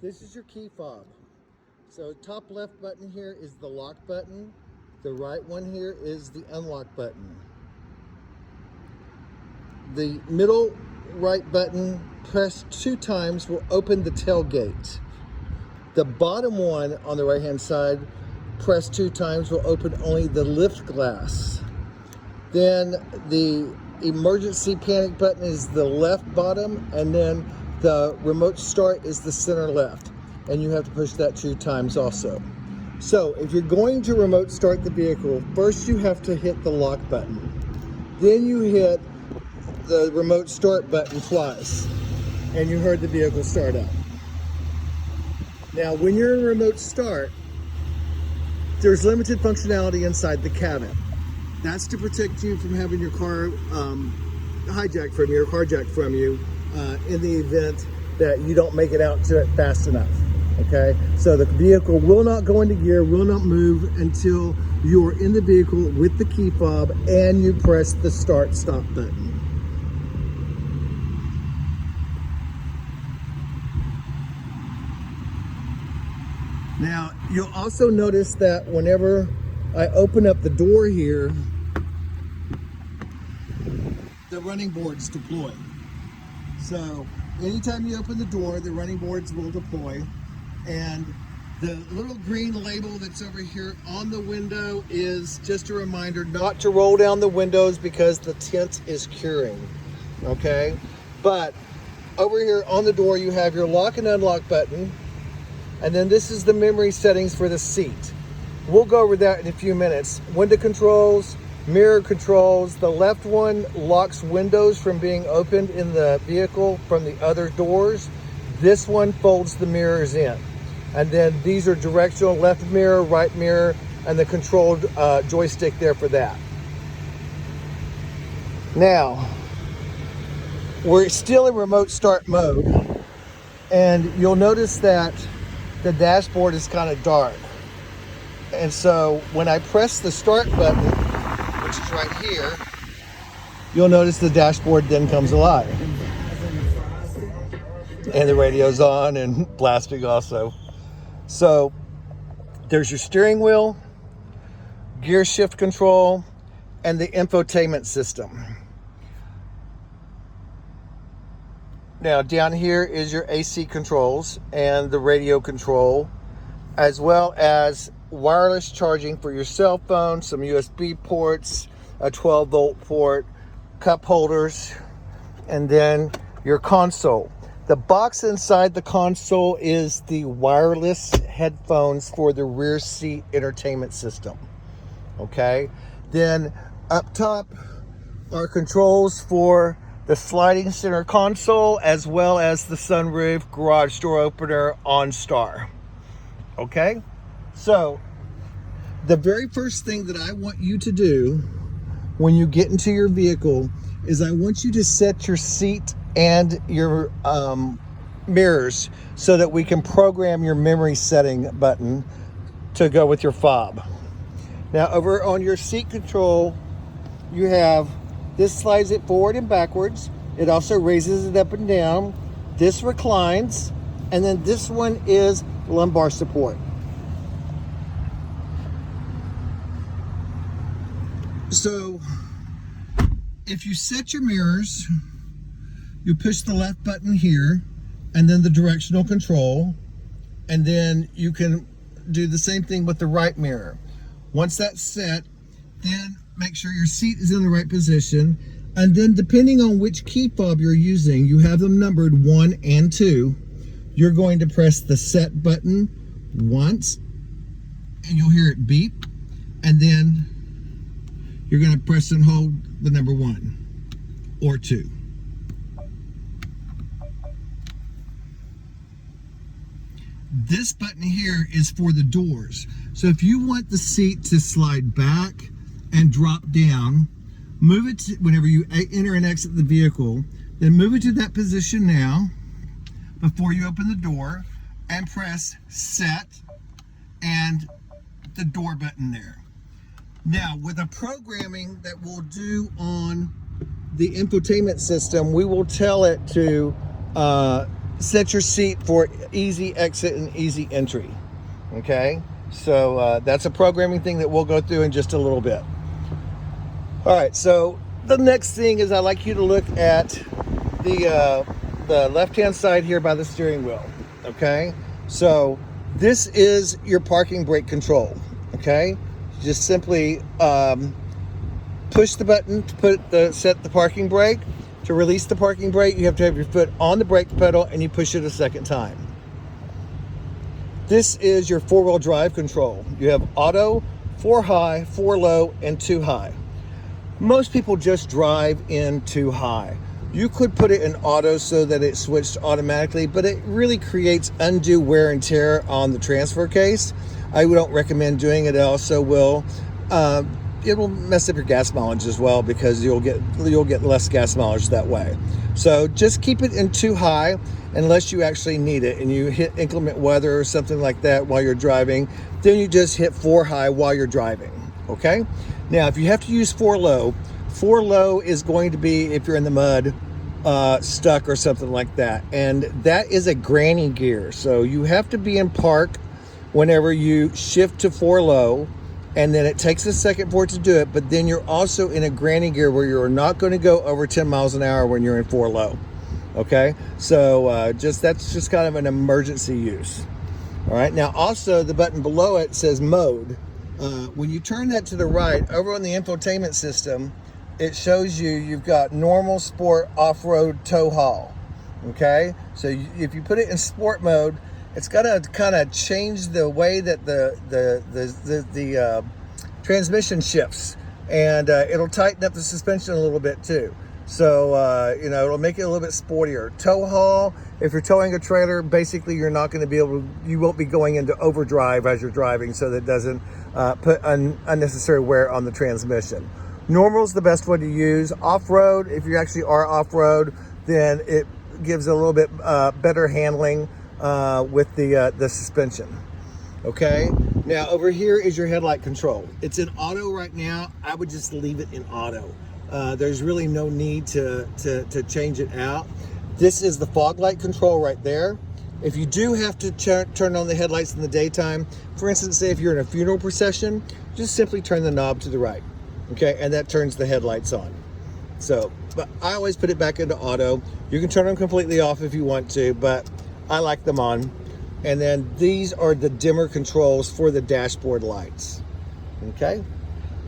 This is your key fob. So top left button here is the lock button. The right one here is the unlock button. The middle right button pressed 2 times will open the tailgate. The bottom one on the right hand side pressed 2 times will open only the lift glass. Then the emergency panic button is the left bottom, and then the remote start is the center left, and you have to push that 2 times also. So if you're going to remote start the vehicle, first you have to hit the lock button. Then you hit the remote start button twice, and you heard the vehicle start up. Now when you're in remote start, there's limited functionality inside the cabin. That's to protect you from having your car hijacked from you or carjacked from you in the event that you don't make it out to it fast enough. Okay, so the vehicle will not go into gear, will not move until you are in the vehicle with the key fob and you press the start stop button. Now, you'll also notice that whenever I open up the door here, the running boards deploy. So anytime you open the door, the running boards will deploy. And the little green label that's over here on the window is just a reminder not to roll down the windows because the tint is curing, okay? But over here on the door, you have your lock and unlock button. And then this is the memory settings for the seat. We'll go over that in a few minutes. Window controls, mirror controls. The left one locks windows from being opened in the vehicle from the other doors. This one folds the mirrors in. And then these are directional, left mirror, right mirror, and the controlled joystick there for that. Now, we're still in remote start mode. And you'll notice that the dashboard is kind of dark. And so when I press the start button, which is right here, you'll notice the dashboard then comes alive. And the radio's on and blasting also. So there's your steering wheel, gear shift control, and the infotainment system. Now down here is your AC controls and the radio control, as well as wireless charging for your cell phone, some USB ports, a 12-volt port, cup holders, and then your console. The box inside the console is the wireless headphones for the rear seat entertainment system. Okay, then up top are controls for the sliding center console, as well as the sunroof, garage door opener, OnStar. Okay, so the very first thing that I want you to do when you get into your vehicle is I want you to set your seat and your mirrors so that we can program your memory setting button to go with your fob. Now over on your seat control, you have this slides it forward and backwards. It also raises it up and down. This reclines, and then this one is lumbar support. So if you set your mirrors, you push the left button here and then the directional control, and then you can do the same thing with the right mirror. Once that's set, then make sure your seat is in the right position, and then depending on which key fob you're using, you have them numbered 1 and 2. You're going to press the set button once and you'll hear it beep, and then you're going to press and hold the number 1 or 2. This button here is for the doors. So if you want the seat to slide back and drop down, move it to, whenever you enter and exit the vehicle, then move it to that position now before you open the door, and press set and the door button there. Now with the programming that we'll do on the infotainment system, we will tell it to set your seat for easy exit and easy entry. Okay, so that's a programming thing that we'll go through in just a little bit. All right, so the next thing is I'd like you to look at the left-hand side here by the steering wheel. Okay, so this is your parking brake control. Okay, just simply push the button to set the parking brake. To release the parking brake, you have to have your foot on the brake pedal and you push it a second time. This is your four-wheel drive control. You have auto, 4 high, 4 low, and 2 high. Most people just drive in 2 high. You could put it in auto so that it switched automatically, but it really creates undue wear and tear on the transfer case. I don't recommend doing it. It also will it will mess up your gas mileage as well, because you'll get less gas mileage that way. So just keep it in 2 high unless you actually need it and you hit inclement weather or something like that while you're driving. Then you just hit 4 high while you're driving. Okay, now if you have to use 4 low is going to be if you're in the mud, stuck or something like that, and that is a granny gear. So you have to be in park whenever you shift to 4 low, and then it takes a second for it to do it, but then you're also in a granny gear where you're not going to go over 10 miles an hour when you're in 4 low. Okay, so that's just kind of an emergency use. All right, now also the button below it says mode. When you turn that to the right, over on the infotainment system, it shows you've got normal, sport, off-road, tow haul. Okay, so if you put it in sport mode, it's gonna kind of change the way that the transmission shifts, and it'll tighten up the suspension a little bit too. So it'll make it a little bit sportier. Tow haul, if you're towing a trailer, basically you're not going to be able to, you won't be going into overdrive as you're driving, so that it doesn't put unnecessary wear on the transmission. Normal is the best one to use. Off-road, if you actually are off-road, then it gives a little bit better handling with the suspension. Okay, now over here is your headlight control. It's in auto right now. I would just leave it in auto. There's really no need to change it out. This is the fog light control right there. If you do have to turn on the headlights in the daytime, for instance, say if you're in a funeral procession, just simply turn the knob to the right. Okay, and that turns the headlights on. So, but I always put it back into auto. You can turn them completely off if you want to, but I like them on. And then these are the dimmer controls for the dashboard lights. Okay,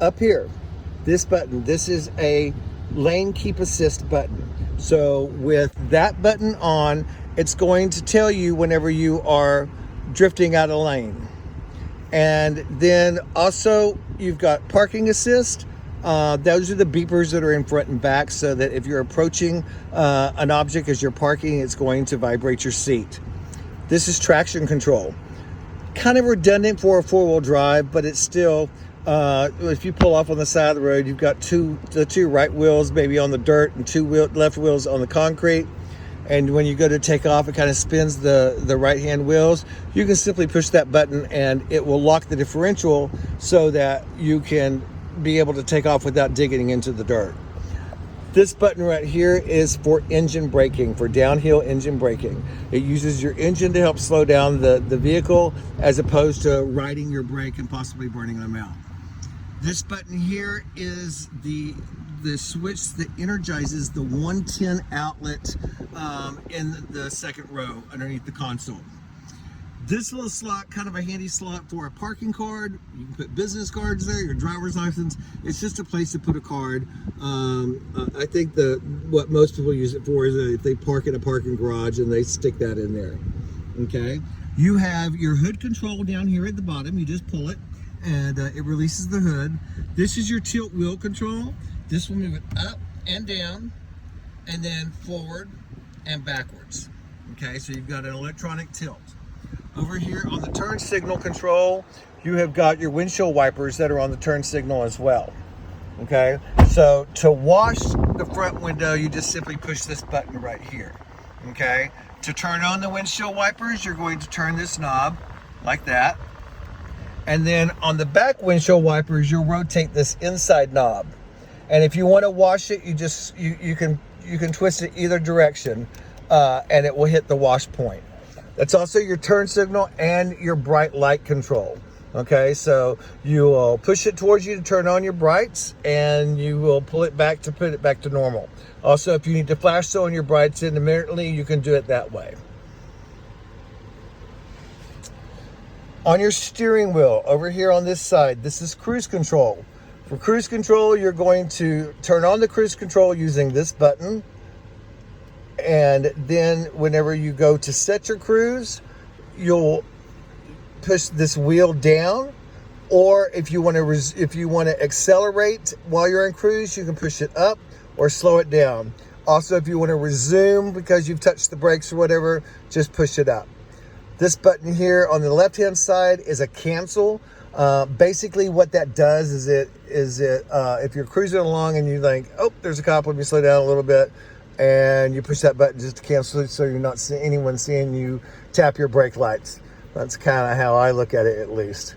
up here, this button, this is a lane keep assist button. So with that button on, it's going to tell you whenever you are drifting out of lane. And then also you've got parking assist. Those are the beepers that are in front and back, so that if you're approaching an object as you're parking, it's going to vibrate your seat. This is traction control. Kind of redundant for a 4-wheel drive, but it's still, if you pull off on the side of the road, you've got the two right wheels maybe on the dirt and left wheels on the concrete. And when you go to take off, it kind of spins the right-hand wheels. You can simply push that button and it will lock the differential so that you can be able to take off without digging into the dirt. This button right here is for engine braking, for downhill engine braking. It uses your engine to help slow down the vehicle, as opposed to riding your brake and possibly burning them out. This button here is the switch that energizes the 110 outlet in the second row underneath the console. This little slot, kind of a handy slot for a parking card. You can put business cards there, your driver's license. It's just a place to put a card. I think what most people use it for is if they park in a parking garage and they stick that in there. Okay. You have your hood control down here at the bottom. You just pull it and it releases the hood. This is your tilt wheel control. This will move it up and down and then forward and backwards. Okay, so you've got an electronic tilt. Over here on the turn signal control, you have got your windshield wipers that are on the turn signal as well. Okay, so to wash the front window, you just simply push this button right here. Okay, to turn on the windshield wipers, you're going to turn this knob like that. And then on the back windshield wipers, you'll rotate this inside knob. And if you want to wash it, you can twist it either direction. and it will hit the wash point. That's also your turn signal and your bright light control. Okay, so you will push it towards you to turn on your brights, and you will pull it back to put it back to normal. Also, if you need to flash zone your brights intermittently, you can do it that way. On your steering wheel, over here on this side, this is cruise control. For cruise control, you're going to turn on the cruise control using this button. And then whenever you go to set your cruise, you'll push this wheel down, or if you want to accelerate while you're in cruise, you can push it up or slow it down. Also, if you want to resume because you've touched the brakes or whatever, just push it up. This button here on the left hand side is a cancel. Basically what that does is if you're cruising along and you think, oh, there's a cop, let me slow down a little bit, and you push that button just to cancel it, so you're not seeing anyone seeing you tap your brake lights. That's kind of how I look at it, at least.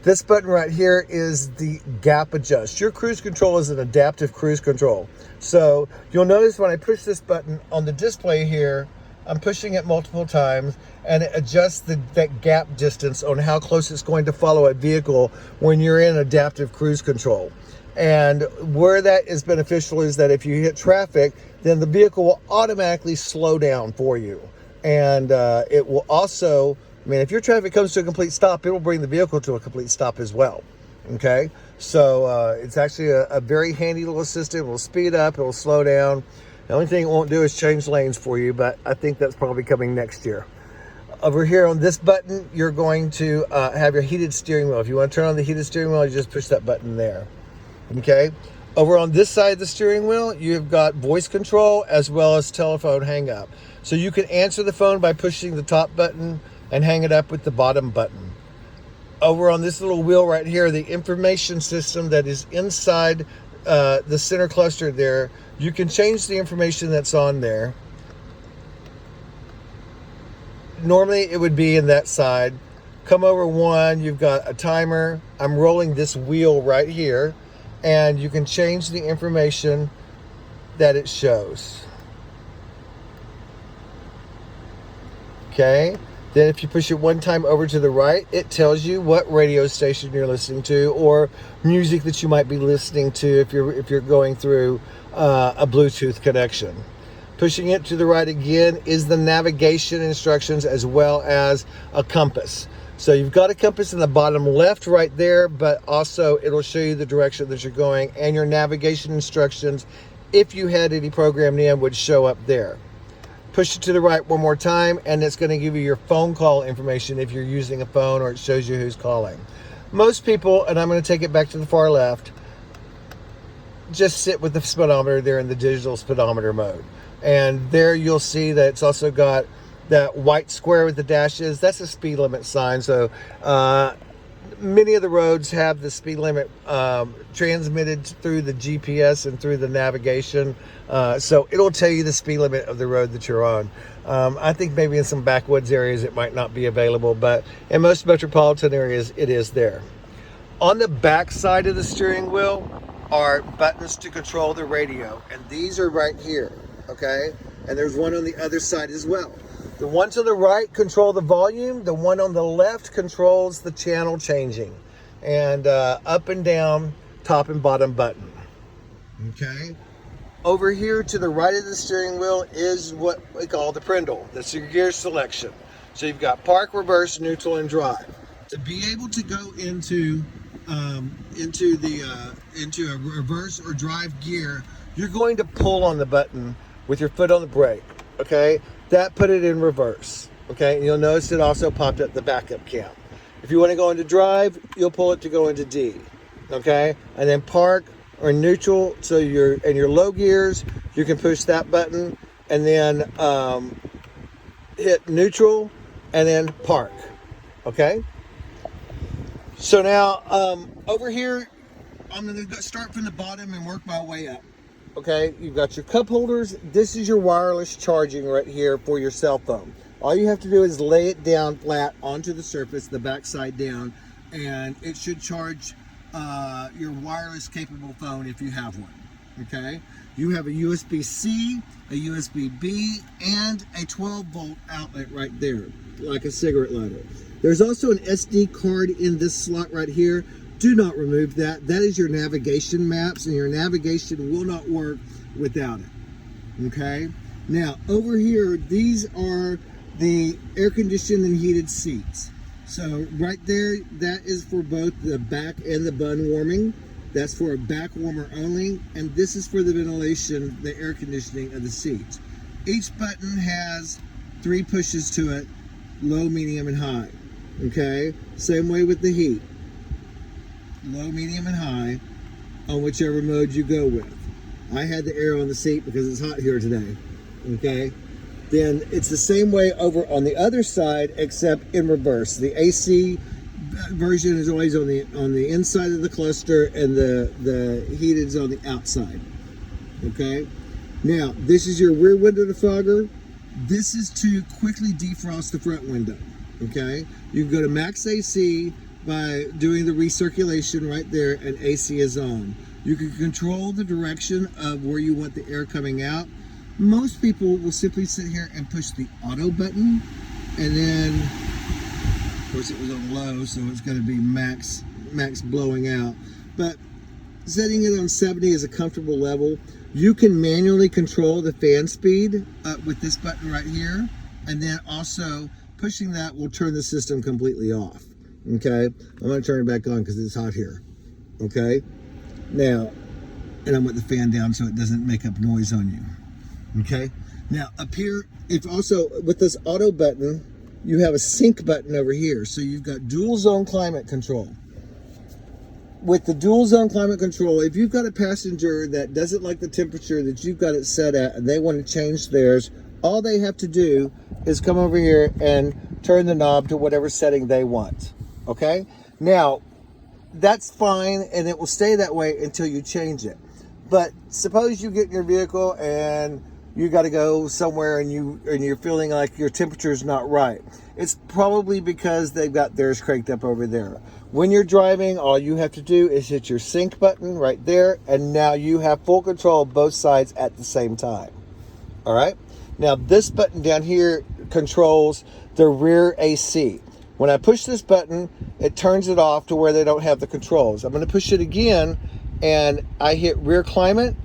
This button right here is the gap adjust. Your cruise control is an adaptive cruise control. So you'll notice when I push this button on the display here, I'm pushing it multiple times, and it adjusts that gap distance on how close it's going to follow a vehicle when you're in adaptive cruise control. And where that is beneficial is that if you hit traffic, then the vehicle will automatically slow down for you. And it will also, if your traffic comes to a complete stop, it will bring the vehicle to a complete stop as well. Okay, so it's actually a very handy little system. It will speed up, it will slow down. The only thing it won't do is change lanes for you, but I think that's probably coming next year. Over here on this button, you're going to have your heated steering wheel. If you want to turn on the heated steering wheel, you just push that button there. Okay, over on this side of the steering wheel, you've got voice control as well as telephone hang up. So you can answer the phone by pushing the top button and hang it up with the bottom button. Over on this little wheel right here, the information system that is inside the center cluster there, you can change the information that's on there. Normally it would be in that side. Come over one, you've got a timer. I'm rolling this wheel right here, and you can change the information that it shows. Okay, then if you push it one time over to the right, it tells you what radio station you're listening to, or music that you might be listening to if you're going through a Bluetooth connection. Pushing it to the right again is the navigation instructions as well as a compass. So you've got a compass in the bottom left right there, but also it'll show you the direction that you're going, and your navigation instructions, if you had any programmed in, would show up there. Push it to the right one more time, and it's going to give you your phone call information if you're using a phone, or it shows you who's calling. Most people, and I'm going to take it back to the far left, just sit with the speedometer there in the digital speedometer mode. And there you'll see that it's also got that white square with the dashes. That's a speed limit sign. So many of the roads have the speed limit transmitted through the GPS and through the navigation. So it'll tell you the speed limit of the road that you're on. I think maybe in some backwoods areas it might not be available, but in most metropolitan areas it is there. On the back side of the steering wheel are buttons to control the radio, and these are right here. Okay, and there's one on the other side as well. The one to the right control the volume. The one on the left controls the channel changing, and up and down, top and bottom button. Okay, over here to the right of the steering wheel is what we call the prindle. That's your gear selection. So you've got park, reverse, neutral, and drive. To be able to go into a reverse or drive gear, you're going to pull on the button with your foot on the brake. Okay, that put it in reverse. Okay, and you'll notice it also popped up the backup cam. If you want to go into drive, you'll pull it to go into D. Okay, and then park or neutral. So your low gears, you can push that button and then hit neutral and then park. Okay, so now over here, I'm going to start from the bottom and work my way up. Okay, you've got your cup holders. This is your wireless charging right here for your cell phone. All you have to do is lay it down flat onto the surface, the back side down, and it should charge your wireless capable phone if you have one. Okay, You have a USB-C, a USB-B, and a 12-volt outlet right there, like a cigarette lighter. There's also an SD card in this slot right here. Do not remove that. That is your navigation maps, and your navigation will not work without it. Okay? Now, over here, these are the air-conditioned and heated seats. So right there, that is for both the back and the bun warming. That's for a back warmer only, and this is for the ventilation, the air conditioning of the seats. Each button has 3 pushes to it, low, medium, and high. Okay? Same way with the heat. Low, medium, and high on whichever mode you go with. I had the air on the seat because it's hot here today. Okay? Then it's the same way over on the other side, except in reverse. The AC version is always on the inside of the cluster, and the heated is on the outside. Okay? Now, this is your rear window defogger. This is to quickly defrost the front window. Okay? You can go to max AC by doing the recirculation right there, and AC is on. You can control the direction of where you want the air coming out. Most people will simply sit here and push the auto button, and then, of course, it was on low, so it's going to be max blowing out. But setting it on 70 is a comfortable level. You can manually control the fan speed with this button right here, and then also pushing that will turn the system completely off. Okay, I'm going to turn it back on because it's hot here. Okay, now, and I want the fan down so it doesn't make up noise on you. Okay, now up here, if also with this auto button, you have a sync button over here. So you've got dual zone climate control. With the dual zone climate control, if you've got a passenger that doesn't like the temperature that you've got it set at and they want to change theirs, all they have to do is come over here and turn the knob to whatever setting they want. Okay, now that's fine, and it will stay that way until you change it. But suppose you get in your vehicle and you got to go somewhere and you're feeling like your temperature is not right. It's probably because they've got theirs cranked up over there. When you're driving, all you have to do is hit your sync button right there, and now you have full control of both sides at the same time. All right. Now this button down here controls the rear AC. When I push this button, it turns it off to where they don't have the controls. I'm going to push it again, and I hit rear climate,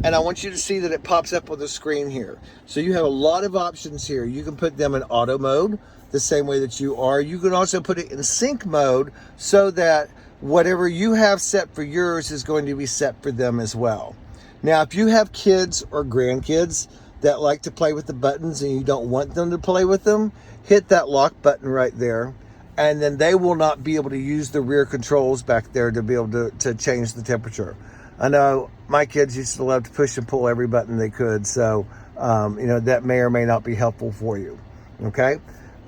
and I want you to see that it pops up on the screen here. So you have a lot of options here. You can put them in auto mode the same way that you are. You can also put it in sync mode so that whatever you have set for yours is going to be set for them as well. Now, if you have kids or grandkids that like to play with the buttons and you don't want them to play with them, hit that lock button right there, and then they will not be able to use the rear controls back there to be able to change the temperature. I know my kids used to love to push and pull every button they could, so that may or may not be helpful for you. Okay,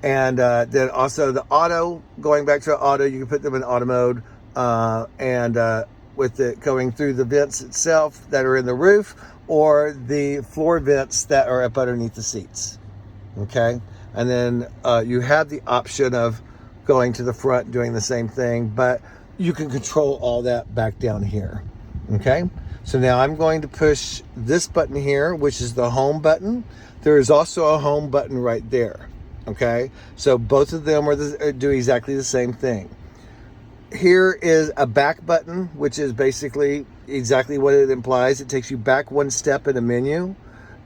and then also the auto, going back to auto, you can put them in auto mode, and with it going through the vents itself that are in the roof, or the floor vents that are up underneath the seats. Okay, and then you have the option of going to the front, doing the same thing, but you can control all that back down here. Okay, so now I'm going to push this button here, which is the home button. There is also a home button right there. Okay, so both of them do exactly the same thing. Here is a back button, which is basically exactly what it implies. It takes you back one step in a menu.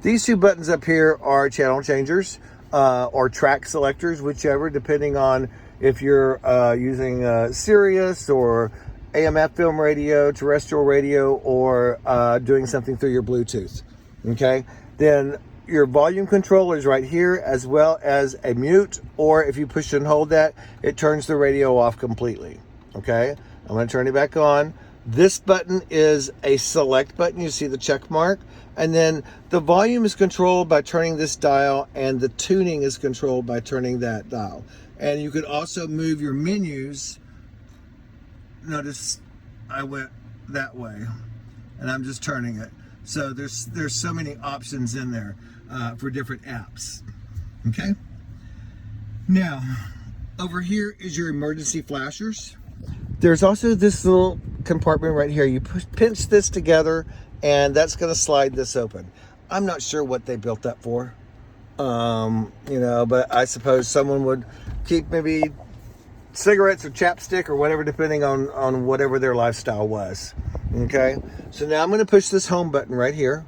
These two buttons up here are channel changers or track selectors, whichever, depending on if you're using Sirius or AM/FM radio, terrestrial radio, or doing something through your Bluetooth. Okay, then your volume control is right here, as well as a mute, or if you push and hold that, it turns the radio off completely. Okay, I'm going to turn it back on. This button is a select button. You see the check mark, and then the volume is controlled by turning this dial, and the tuning is controlled by turning that dial. And you can also move your menus. Notice I went that way, and I'm just turning it. So there's so many options in there for different apps. Okay. Now, over here is your emergency flashers. There's also this little compartment right here. You pinch this together, and that's going to slide this open. I'm not sure what they built that for, you know, but I suppose someone would keep maybe cigarettes or chapstick or whatever, depending on whatever their lifestyle was. Okay, so now I'm going to push this home button right here,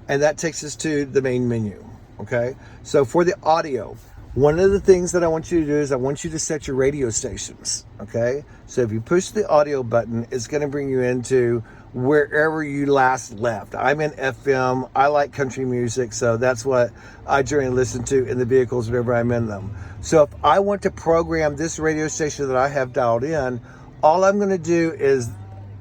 and that takes us to the main menu. Okay, so for the audio, one of the things that I want you to do is I want you to set your radio stations. Okay, so if you push the audio button, it's going to bring you into wherever you last left. I'm in FM. I like country music, so that's what I generally listen to in the vehicles whenever I'm in them. So if I want to program this radio station that I have dialed in, all I'm going to do is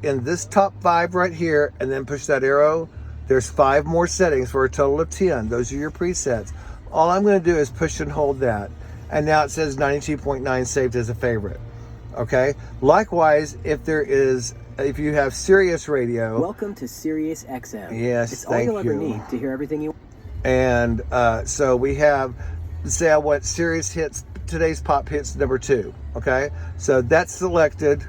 in this top 5 right here, and then push that arrow. There's 5 more settings for a total of 10. Those are your presets. All I'm going to do is push and hold that. And now it says 92.9 saved as a favorite. Okay. Likewise, if you have Sirius radio. Welcome to Sirius XM. Yes, it's all you'll ever need to hear everything you want. And so we have, say I want Sirius hits, today's pop hits number 2. Okay. So that's selected.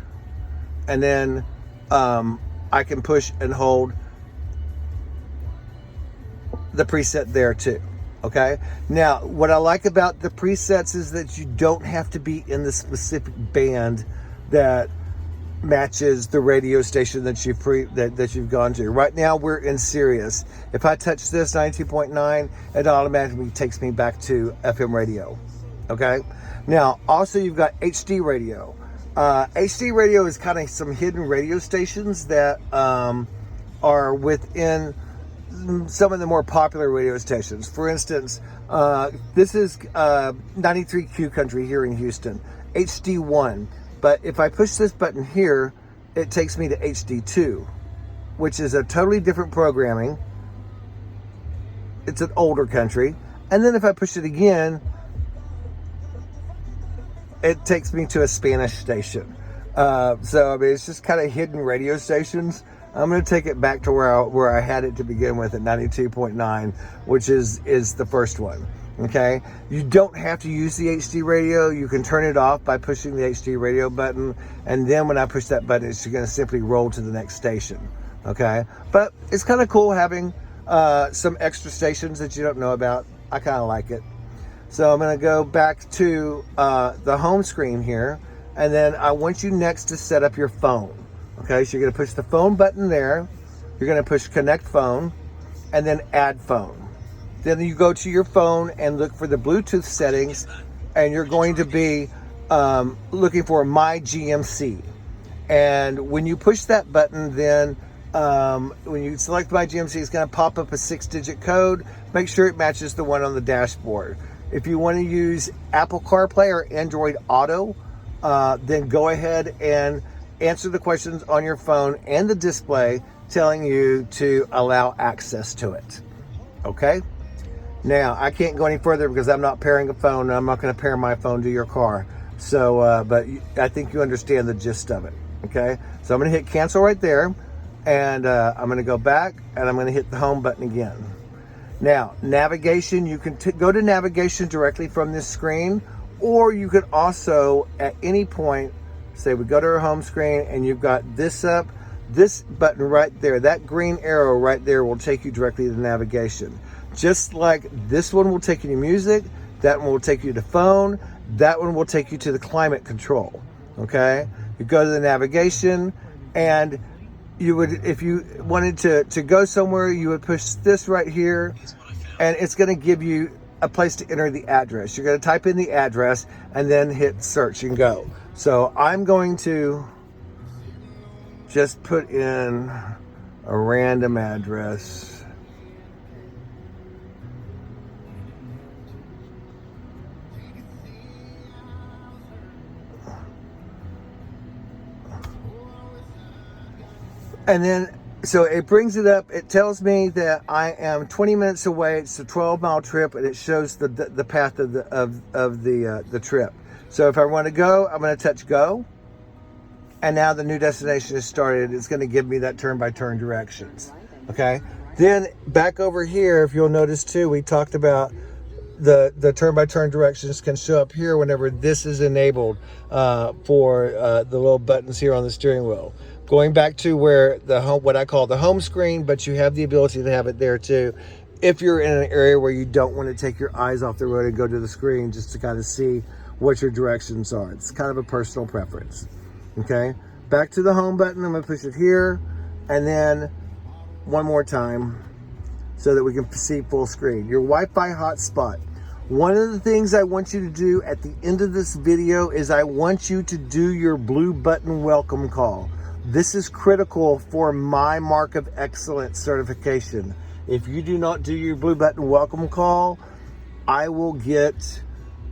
And then I can push and hold the preset there too. Okay. Now, what I like about the presets is that you don't have to be in the specific band that matches the radio station that you've gone to. Right now, we're in Sirius. If I touch this 92.9, it automatically takes me back to FM radio. Okay. Now, also you've got HD radio. HD radio is kind of some hidden radio stations that are within some of the more popular radio stations. For instance, this is 93Q Country here in Houston, HD1. But if I push this button here, it takes me to HD2, which is a totally different programming. It's an older country. And then if I push it again, it takes me to a Spanish station. So I mean, it's just kind of hidden radio stations. I'm going to take it back to where I had it to begin with at 92.9, which is the first one. Okay, you don't have to use the HD radio. You can turn it off by pushing the HD radio button, and then when I push that button, it's going to simply roll to the next station. Okay, but it's kind of cool having some extra stations that you don't know about. I kind of like it. So I'm going to go back to the home screen here, and then I want you next to set up your phone. Okay, so you're going to push the phone button there. You're going to push connect phone, and then add phone. Then you go to your phone and look for the Bluetooth settings, and you're going to be looking for My GMC. And when you push that button, then when you select My GMC, it's going to pop up a 6-digit code. Make sure it matches the one on the dashboard. If you want to use Apple CarPlay or Android Auto, then go ahead and answer the questions on your phone and the display telling you to allow access to it. Okay? Now, I can't go any further because I'm not pairing a phone, and I'm not going to pair my phone to your car. So, but I think you understand the gist of it. Okay? So I'm going to hit cancel right there, and I'm going to go back, and I'm going to hit the home button again. Now, navigation, you can go to navigation directly from this screen, or you could also, at any point, say we go to our home screen, and you've got this up, this button right there, that green arrow right there will take you directly to navigation. Just like this one will take you to music, that one will take you to phone, that one will take you to the climate control. Okay? You go to the navigation, and you would, if you wanted to go somewhere, you would push this right here, and it's going to give you a place to enter the address. You're going to type in the address and then hit search and go. So I'm going to just put in a random address. And then, so it brings it up. It tells me that I am 20 minutes away. It's a 12-mile trip, and it shows the path of the trip. So if I want to go, I'm going to touch go. And now the new destination is started. It's going to give me that turn-by-turn directions. Okay. Then back over here, if you'll notice too, we talked about the turn-by-turn directions can show up here whenever this is enabled for the little buttons here on the steering wheel. Of Going back to where the home, what I call the home screen, but you have the ability to have it there too. If you're in an area where you don't want to take your eyes off the road and go to the screen just to kind of see what your directions are. It's kind of a personal preference. Okay, back to the home button. I'm gonna push it here, and then one more time so that we can see full screen. Your Wi-Fi hotspot. One of the things I want you to do at the end of this video is I want you to do your blue button welcome call. This is critical for my Mark of Excellence certification. If you do not do your blue button welcome call, I will get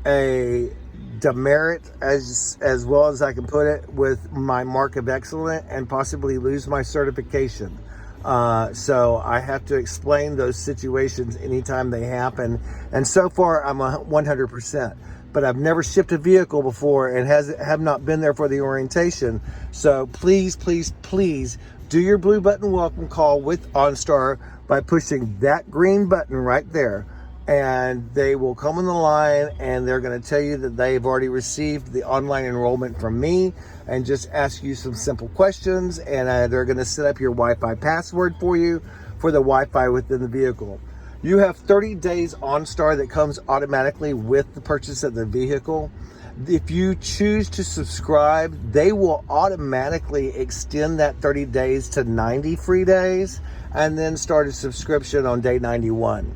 a demerit, as well as I can put it, with my Mark of Excellence and possibly lose my certification. So I have to explain those situations anytime they happen. And so far I'm 100%. But I've never shipped a vehicle before and have not been there for the orientation. So please, please, please do your blue button welcome call with OnStar by pushing that green button right there. And they will come on the line and they're going to tell you that they've already received the online enrollment from me and just ask you some simple questions. And they're going to set up your Wi-Fi password for you for the Wi-Fi within the vehicle. You have 30 days OnStar that comes automatically with the purchase of the vehicle. If you choose to subscribe, they will automatically extend that 30 days to 90 free days and then start a subscription on day 91.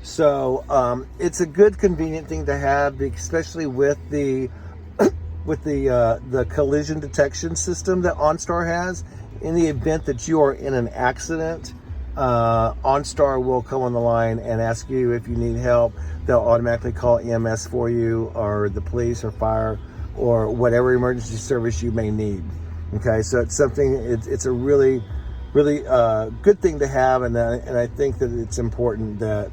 So it's a good, convenient thing to have, especially with the collision detection system that OnStar has. In the event that you are in an accident, OnStar will come on the line and ask you if you need help. They'll automatically call EMS for you, or the police, or fire, or whatever emergency service you may need. Okay, so it's something. It's a really good thing to have, and I think that it's important that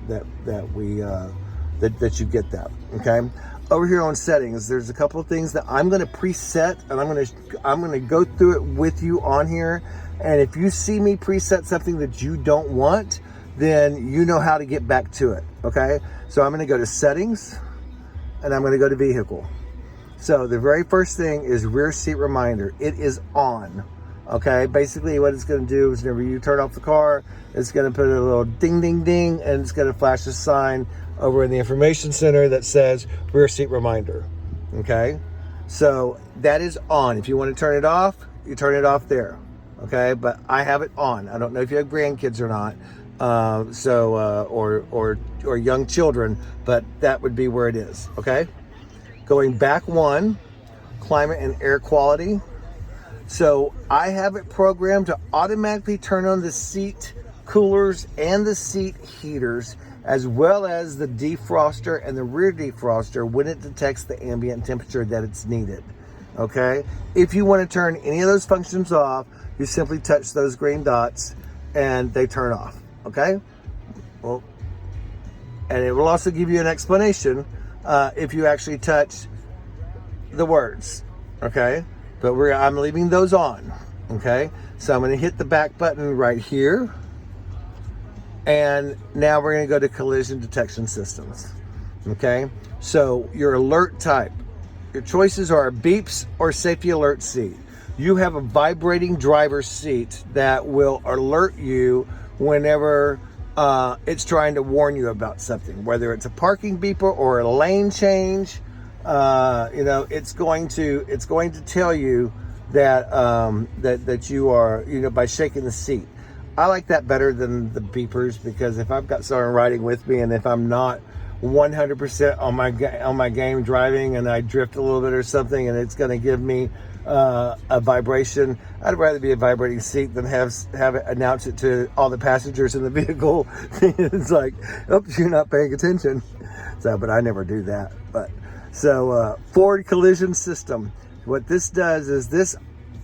you get that. Okay, over here on settings, there's a couple of things that I'm going to preset, and I'm going to go through it with you on here. And if you see me preset something that you don't want, then you know how to get back to it. Okay, so I'm going to go to settings, and I'm going to go to vehicle. So the very first thing is rear seat reminder. It is on. Okay, basically what it's going to do is whenever you turn off the car, it's going to put a little ding, ding, ding, and it's going to flash a sign over in the information center that says rear seat reminder. Okay, so that is on. If you want to turn it off, you turn it off there. Okay, but I have it on. I don't know if you have grandkids or not, or young children, but that would be where it is. Okay, going back one, climate and air quality. So I have it programmed to automatically turn on the seat coolers and the seat heaters, as well as the defroster and the rear defroster when it detects the ambient temperature that it's needed. Okay, if you want to turn any of those functions off, you simply touch those green dots and they turn off. Okay, well, and it will also give you an explanation if you actually touch the words. Okay, but I'm leaving those on. Okay, so I'm going to hit the back button right here, and now we're going to go to collision detection systems. Okay, so your alert type, your choices are beeps or safety alert seat. You have a vibrating driver's seat that will alert you whenever it's trying to warn you about something, whether it's a parking beeper or a lane change. It's going to tell you that that you are, by shaking the seat. I like that better than the beepers, because if I've got someone riding with me and if I'm not 100% on my game driving and I drift a little bit or something and it's going to give me a vibration, I'd rather be a vibrating seat than have it announce it to all the passengers in the vehicle. It's like, oops, you're not paying attention. So, but I never do that. But so forward collision system. What this does is this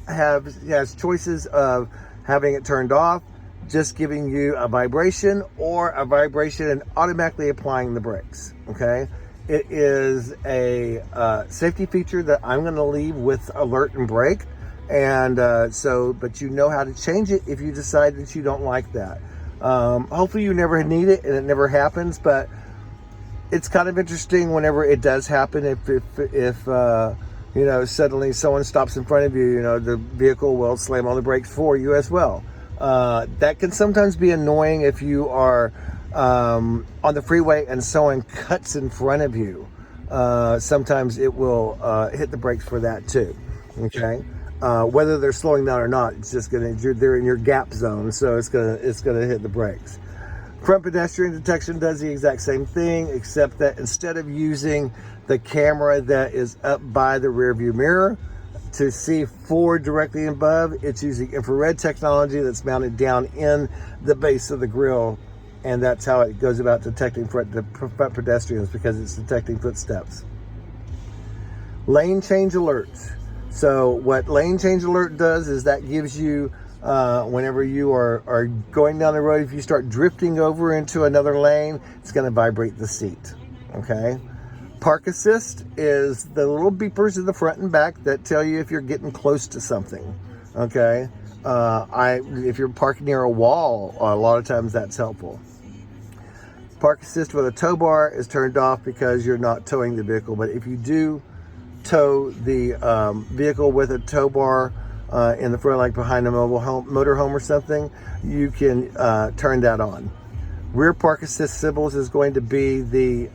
has choices of having it turned off, just giving you a vibration, or a vibration and automatically applying the brakes. Okay, it is a safety feature that I'm going to leave with alert and brake, and but you know how to change it if you decide that you don't like that. Hopefully you never need it and it never happens, but it's kind of interesting whenever it does happen. If you know, suddenly someone stops in front of you, you know, the vehicle will slam on the brakes for you as well. That can sometimes be annoying if you are on the freeway and someone cuts in front of you. Sometimes it will hit the brakes for that too. Okay, whether they're slowing down or not, it's just they're in your gap zone, so it's gonna hit the brakes. Front pedestrian detection does the exact same thing, except that instead of using the camera that is up by the rear view mirror to see forward directly above, it's using infrared technology that's mounted down in the base of the grille, and that's how it goes about detecting front pedestrians, because it's detecting footsteps. Lane change alerts. So what lane change alert does is that gives you whenever you are going down the road, if you start drifting over into another lane, it's going to vibrate the seat. Okay. Park assist is the little beepers in the front and back that tell you if you're getting close to something. Okay. If you're parked near a wall, a lot of times that's helpful. Park assist with a tow bar is turned off because you're not towing the vehicle. But if you do tow the vehicle with a tow bar in the front, like behind a motorhome or something, you can turn that on. Rear park assist symbols is going to be the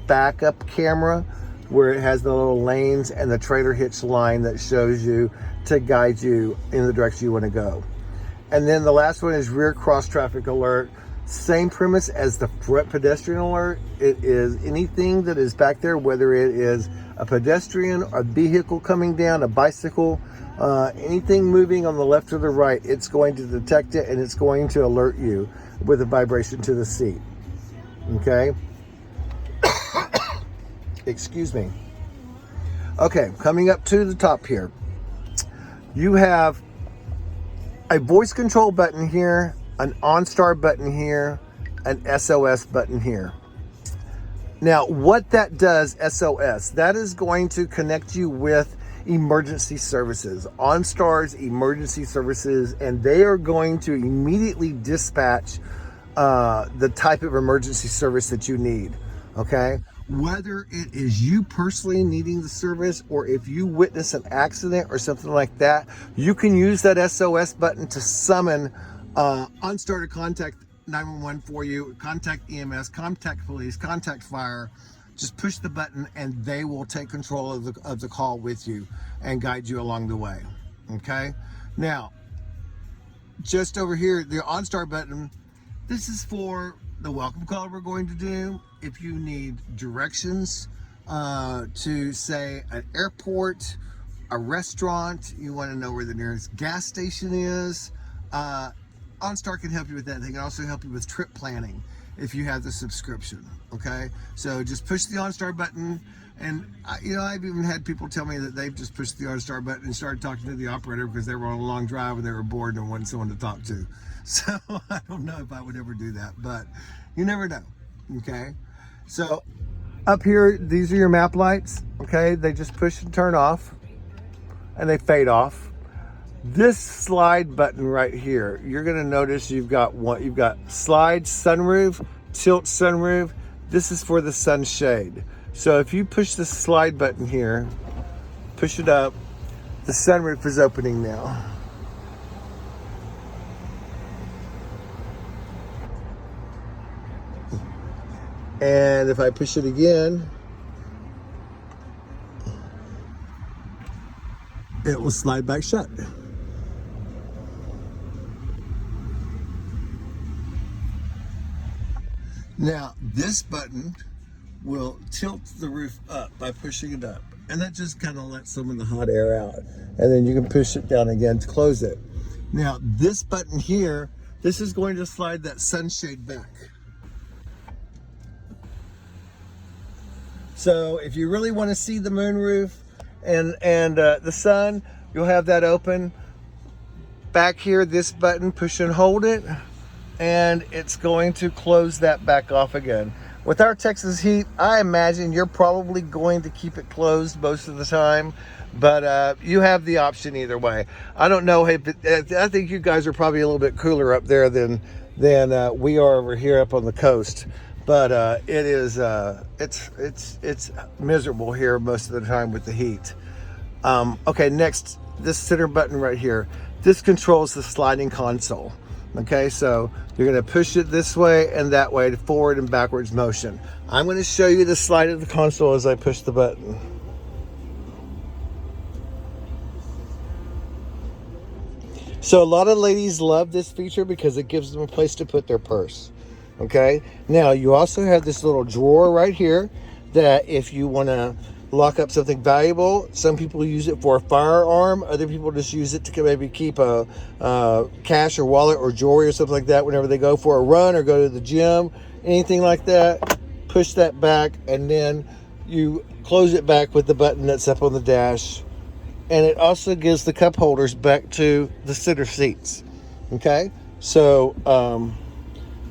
backup camera, where it has the little lanes and the trailer hitch line that shows you to guide you in the direction you want to go. And then the last one is rear cross traffic alert. Same premise as the front pedestrian alert. It is anything that is back there, whether it is a pedestrian, a vehicle coming down, a bicycle, anything moving on the left or the right, it's going to detect it and it's going to alert you with a vibration to the seat. Okay. Excuse me. Okay, coming up to the top here, you have a voice control button here, an OnStar button here, an SOS button here. Now, what that does, SOS, that is going to connect you with emergency services, OnStar's emergency services, and they are going to immediately dispatch the type of emergency service that you need, okay? Whether it is you personally needing the service, or if you witness an accident or something like that, you can use that SOS button to summon OnStar to contact 911 for you, contact EMS, contact police, contact fire. Just push the button and they will take control of the call with you and guide you along the way. Okay. Now, just over here, the OnStar button, this is for the welcome call we're going to do. If you need directions to, say, an airport, a restaurant, you want to know where the nearest gas station is, OnStar can help you with that. They can also help you with trip planning if you have the subscription. Okay, so just push the OnStar button, and I've even had people tell me that they've just pushed the OnStar button and started talking to the operator because they were on a long drive and they were bored and wanted someone to talk to. So I don't know if I would ever do that, but you never know. Okay, so up here, these are your map lights. Okay, they just push and turn off, and they fade off. This slide button right here, you're going to notice you've got slide sunroof, tilt sunroof. This is for the sunshade. So if you push the slide button here, push it up, the sunroof is opening now. And if I push it again, it will slide back shut. Now, this button will tilt the roof up by pushing it up, and that just kind of lets some of the hot air out. And then you can push it down again to close it. Now, this button here, this is going to slide that sunshade back. So if you really want to see the moonroof and the sun, you'll have that open. Back here, this button, push and hold it, and it's going to close that back off again. With our Texas heat, I imagine you're probably going to keep it closed most of the time, but you have the option either way. I don't know if I think you guys are probably a little bit cooler up there than we are over here up on the coast, but it's miserable here most of the time with the heat. Okay, next, this center button right here. This controls the sliding console. Okay, so you're going to push it this way and that way to forward and backwards motion. I'm going to show you the slide of the console as I push the button. So a lot of ladies love this feature because it gives them a place to put their purse. Okay, now you also have this little drawer right here that if you want to lock up something valuable, some people use it for a firearm, other people just use it to maybe keep a cash or wallet or jewelry or something like that whenever they go for a run or go to the gym, anything like that. Push that back and then you close it back with the button that's up on the dash. And it also gives the cup holders back to the center seats. Okay, so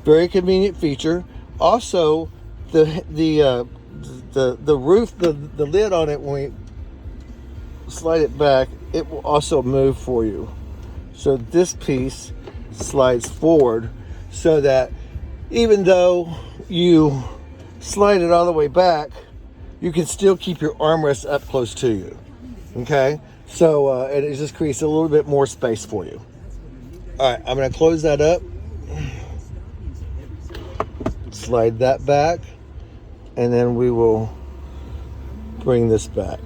very convenient feature. Also, the roof, the lid on it, when we slide it back, it will also move for you. So this piece slides forward so that even though you slide it all the way back, you can still keep your armrest up close to you. Okay, so and it just creates a little bit more space for you. All right, I'm going to close that up, slide that back, and then we will bring this back.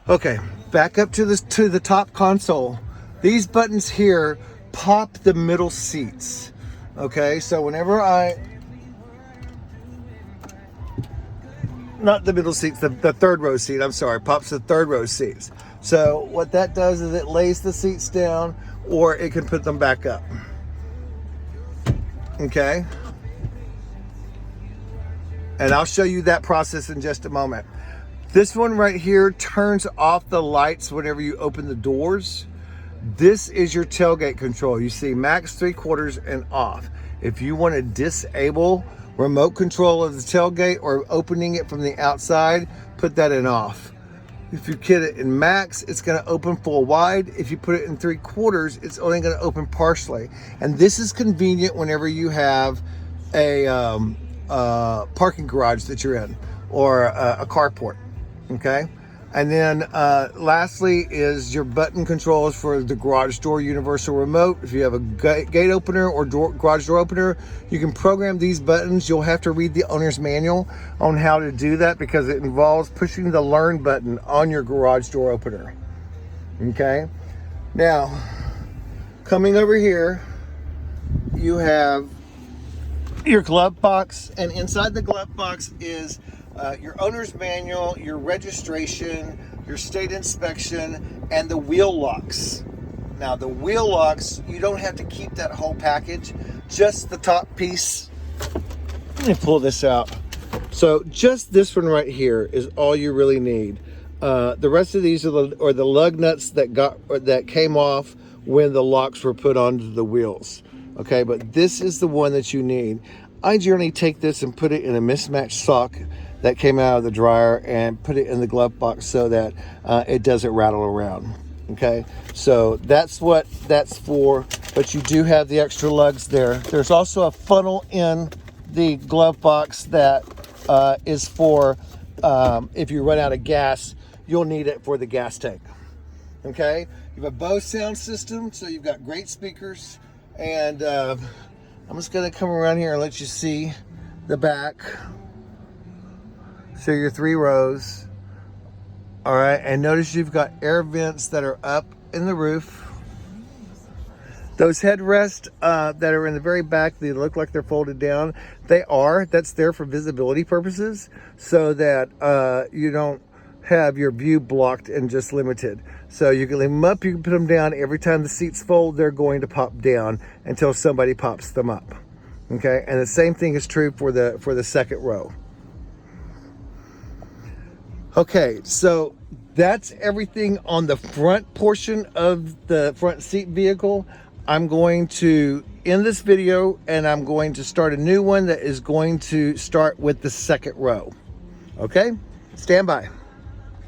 Okay, back up to the top console. These buttons here pop the middle seats. Okay, so whenever not the middle seats, the third row seat, I'm sorry, pops the third row seats. So what that does is it lays the seats down or it can put them back up. Okay. And I'll show you that process in just a moment. This one right here turns off the lights whenever you open the doors. This is your tailgate control. You see max 3/4 and off. If you want to disable remote control of the tailgate or opening it from the outside, put that in off. If you put it in max, it's going to open full wide. If you put it in 3/4, it's only going to open partially. And this is convenient whenever you have a parking garage that you're in or a carport. Okay. And then lastly is your button controls for the garage door universal remote. If you have a gate opener or garage door opener, you can program these buttons. You'll have to read the owner's manual on how to do that because it involves pushing the learn button on your garage door opener. Okay. Now, coming over here, you have your glove box, and inside the glove box is your owner's manual, your registration, your state inspection, and the wheel locks. Now the wheel locks, you don't have to keep that whole package, just the top piece. Let me pull this out. So just this one right here is all you really need. The rest of these are the lug nuts that came off when the locks were put onto the wheels. Okay, but this is the one that you need. I generally take this and put it in a mismatched sock that came out of the dryer and put it in the glove box so that it doesn't rattle around. Okay, so that's what that's for, but you do have the extra lugs there. There's also a funnel in the glove box that is for if you run out of gas, you'll need it for the gas tank. Okay, you have a Bose sound system, so you've got great speakers, and I'm just gonna come around here and let you see the back. So your 3 rows. All right, and notice you've got air vents that are up in the roof. Those headrests that are in the very back, they look like they're folded down. That's there for visibility purposes so that you don't have your view blocked and just limited. So you can leave them up, you can put them down. Every time the seats fold, they're going to pop down until somebody pops them up. Okay, and the same thing is true for the second row. Okay, so that's everything on the front portion of the front seat vehicle. I'm going to end this video and I'm going to start a new one that is going to start with the second row. Okay, stand by.